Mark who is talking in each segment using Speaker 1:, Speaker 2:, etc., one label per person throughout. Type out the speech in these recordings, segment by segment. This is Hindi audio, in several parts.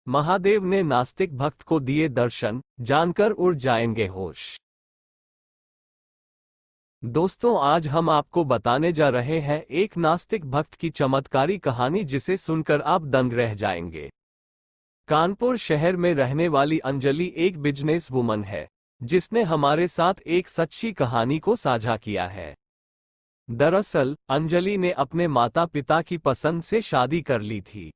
Speaker 1: महादेव ने नास्तिक भक्त को दिए दर्शन, जानकर उड़ जाएंगे होश। दोस्तों, आज हम आपको बताने जा रहे हैं एक नास्तिक भक्त की चमत्कारी कहानी जिसे सुनकर आप दंग रह जाएंगे। कानपुर शहर में रहने वाली अंजलि एक बिजनेस वुमन है, जिसने हमारे साथ एक सच्ची कहानी को साझा किया है। दरअसल, अंजलि ने अपने माता पिता की पसंद से शादी कर ली थी,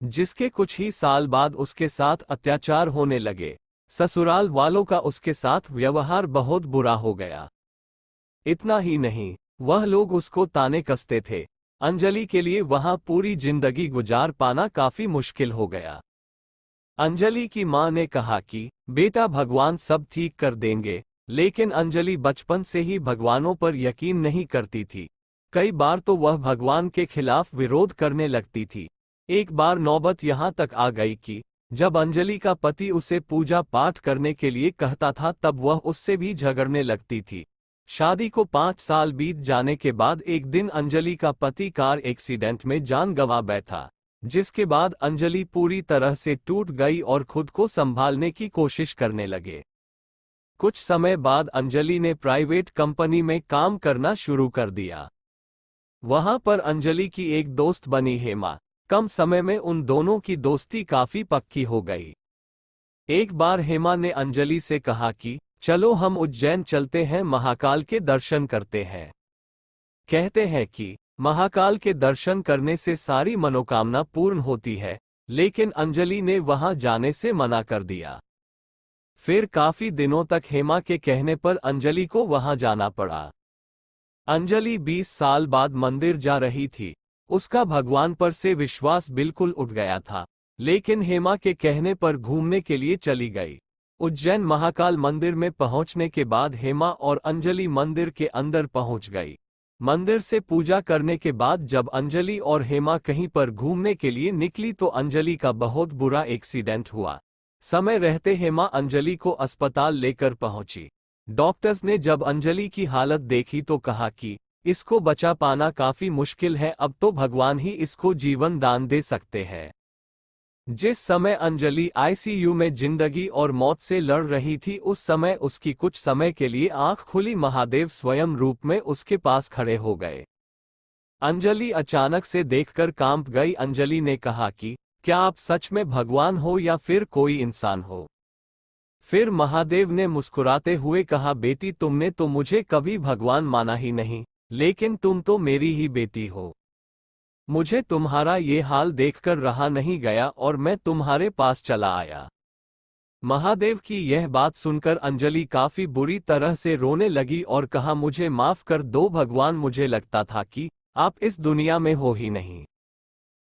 Speaker 1: जिसके कुछ ही साल बाद उसके साथ अत्याचार होने लगे। ससुराल वालों का उसके साथ व्यवहार बहुत बुरा हो गया। इतना ही नहीं, वह लोग उसको ताने कसते थे। अंजलि के लिए वहां पूरी जिंदगी गुजार पाना काफी मुश्किल हो गया। अंजलि की मां ने कहा कि बेटा, भगवान सब ठीक कर देंगे, लेकिन अंजलि बचपन से ही भगवानों पर यकीन नहीं करती थी। कई बार तो वह भगवान के खिलाफ विरोध करने लगती थी। एक बार नौबत यहां तक आ गई कि जब अंजलि का पति उसे पूजा पाठ करने के लिए कहता था, तब वह उससे भी झगड़ने लगती थी। शादी को 5 साल बीत जाने के बाद एक दिन अंजलि का पति कार एक्सीडेंट में जान गंवा बैठा, जिसके बाद अंजलि पूरी तरह से टूट गई और खुद को संभालने की कोशिश करने लगे। कुछ समय बाद अंजलि ने प्राइवेट कंपनी में काम करना शुरू कर दिया। वहां पर अंजलि की एक दोस्त बनी हेमा। कम समय में उन दोनों की दोस्ती काफी पक्की हो गई। एक बार हेमा ने अंजलि से कहा कि चलो हम उज्जैन चलते हैं, महाकाल के दर्शन करते हैं। कहते हैं कि महाकाल के दर्शन करने से सारी मनोकामना पूर्ण होती है, लेकिन अंजलि ने वहां जाने से मना कर दिया। फिर काफी दिनों तक हेमा के कहने पर अंजलि को वहां जाना पड़ा। अंजलि 20 साल बाद मंदिर जा रही थी। उसका भगवान पर से विश्वास बिल्कुल उठ गया था, लेकिन हेमा के कहने पर घूमने के लिए चली गई। उज्जैन महाकाल मंदिर में पहुंचने के बाद हेमा और अंजलि मंदिर के अंदर पहुंच गई। मंदिर से पूजा करने के बाद जब अंजलि और हेमा कहीं पर घूमने के लिए निकली तो अंजलि का बहुत बुरा एक्सीडेंट हुआ। समय रहते हेमा अंजलि को अस्पताल लेकर पहुंची। डॉक्टर्स ने जब अंजलि की हालत देखी तो कहा कि इसको बचा पाना काफी मुश्किल है, अब तो भगवान ही इसको जीवन दान दे सकते हैं। जिस समय अंजलि आईसीयू में जिंदगी और मौत से लड़ रही थी, उस समय उसकी कुछ समय के लिए आंख खुली। महादेव स्वयं रूप में उसके पास खड़े हो गए। अंजलि अचानक से देखकर कांप गई। अंजलि ने कहा कि क्या आप सच में भगवान हो या फिर कोई इंसान हो? फिर महादेव ने मुस्कुराते हुए कहा, बेटी, तुमने तो मुझे कभी भगवान माना ही नहीं, लेकिन तुम तो मेरी ही बेटी हो। मुझे तुम्हारा ये हाल देखकर रहा नहीं गया और मैं तुम्हारे पास चला आया। महादेव की यह बात सुनकर अंजलि काफी बुरी तरह से रोने लगी और कहा, मुझे माफ कर दो भगवान, मुझे लगता था कि आप इस दुनिया में हो ही नहीं।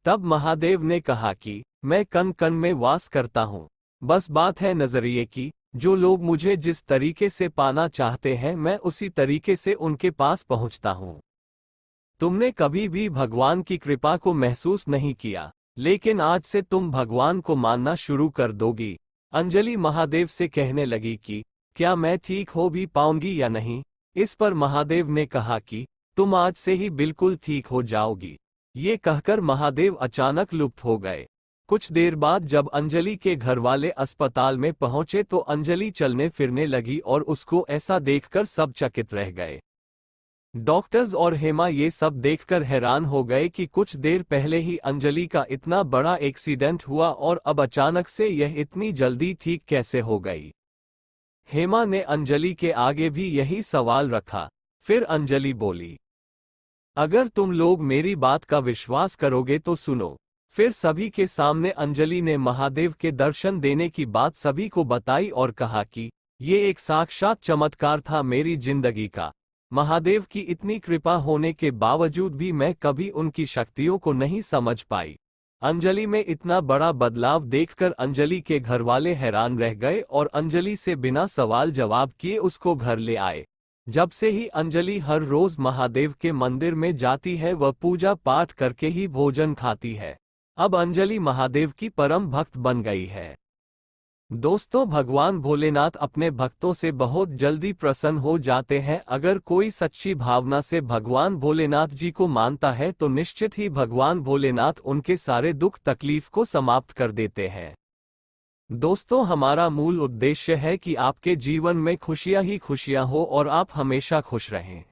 Speaker 1: तब महादेव ने कहा कि मैं कण कण में वास करता हूँ, बस बात है नजरिए की। जो लोग मुझे जिस तरीके से पाना चाहते हैं, मैं उसी तरीके से उनके पास पहुँचता हूँ। तुमने कभी भी भगवान की कृपा को महसूस नहीं किया, लेकिन आज से तुम भगवान को मानना शुरू कर दोगी। अंजलि महादेव से कहने लगी कि क्या मैं ठीक हो भी पाऊंगी या नहीं? इस पर महादेव ने कहा कि तुम आज से ही बिल्कुल ठीक हो जाओगी। ये कहकर महादेव अचानक लुप्त हो गए। कुछ देर बाद जब अंजलि के घर वाले अस्पताल में पहुंचे तो अंजलि चलने फिरने लगी और उसको ऐसा देखकर सब चकित रह गए। डॉक्टर्स और हेमा ये सब देखकर हैरान हो गए कि कुछ देर पहले ही अंजलि का इतना बड़ा एक्सीडेंट हुआ और अब अचानक से यह इतनी जल्दी ठीक कैसे हो गई। हेमा ने अंजलि के आगे भी यही सवाल रखा। फिर अंजलि बोली, अगर तुम लोग मेरी बात का विश्वास करोगे तो सुनो। फिर सभी के सामने अंजलि ने महादेव के दर्शन देने की बात सभी को बताई और कहा कि ये एक साक्षात चमत्कार था मेरी जिंदगी का। महादेव की इतनी कृपा होने के बावजूद भी मैं कभी उनकी शक्तियों को नहीं समझ पाई। अंजलि में इतना बड़ा बदलाव देखकर अंजलि के घरवाले हैरान रह गए और अंजलि से बिना सवाल जवाब किए उसको घर ले आए। जब से ही अंजलि हर रोज महादेव के मंदिर में जाती है, वह पूजा पाठ करके ही भोजन खाती है। अब अंजलि महादेव की परम भक्त बन गई है। दोस्तों, भगवान भोलेनाथ अपने भक्तों से बहुत जल्दी प्रसन्न हो जाते हैं। अगर कोई सच्ची भावना से भगवान भोलेनाथ जी को मानता है तो निश्चित ही भगवान भोलेनाथ उनके सारे दुख तकलीफ को समाप्त कर देते हैं। दोस्तों, हमारा मूल उद्देश्य है कि आपके जीवन में खुशियां ही खुशियां हो और आप हमेशा खुश रहें।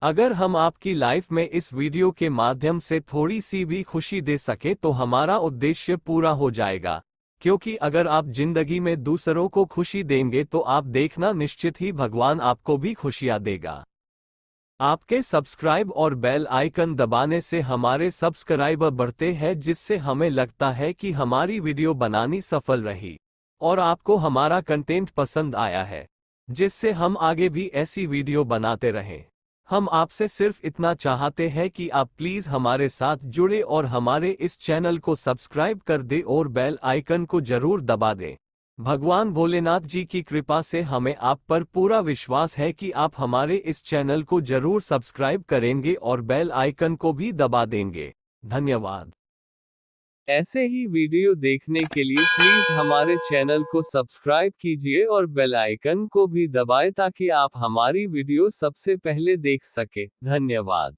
Speaker 1: अगर हम आपकी लाइफ में इस वीडियो के माध्यम से थोड़ी सी भी खुशी दे सके तो हमारा उद्देश्य पूरा हो जाएगा। क्योंकि अगर आप जिंदगी में दूसरों को खुशी देंगे तो आप देखना निश्चित ही भगवान आपको भी खुशियां देगा। आपके सब्सक्राइब और बेल आइकन दबाने से हमारे सब्सक्राइबर बढ़ते हैं, जिससे हमें लगता है कि हमारी वीडियो बनानी सफल रही और आपको हमारा कंटेंट पसंद आया है, जिससे हम आगे भी ऐसी वीडियो बनाते रहें। हम आपसे सिर्फ इतना चाहते हैं कि आप प्लीज़ हमारे साथ जुड़े और हमारे इस चैनल को सब्सक्राइब कर दें और बेल आइकन को जरूर दबा दें। भगवान भोलेनाथ जी की कृपा से हमें आप पर पूरा विश्वास है कि आप हमारे इस चैनल को जरूर सब्सक्राइब करेंगे और बेल आइकन को भी दबा देंगे। धन्यवाद। ऐसे ही वीडियो देखने के लिए प्लीज हमारे चैनल को सब्सक्राइब कीजिए और बेल आइकन को भी दबाएं ताकि आप हमारी वीडियो सबसे पहले देख सके। धन्यवाद।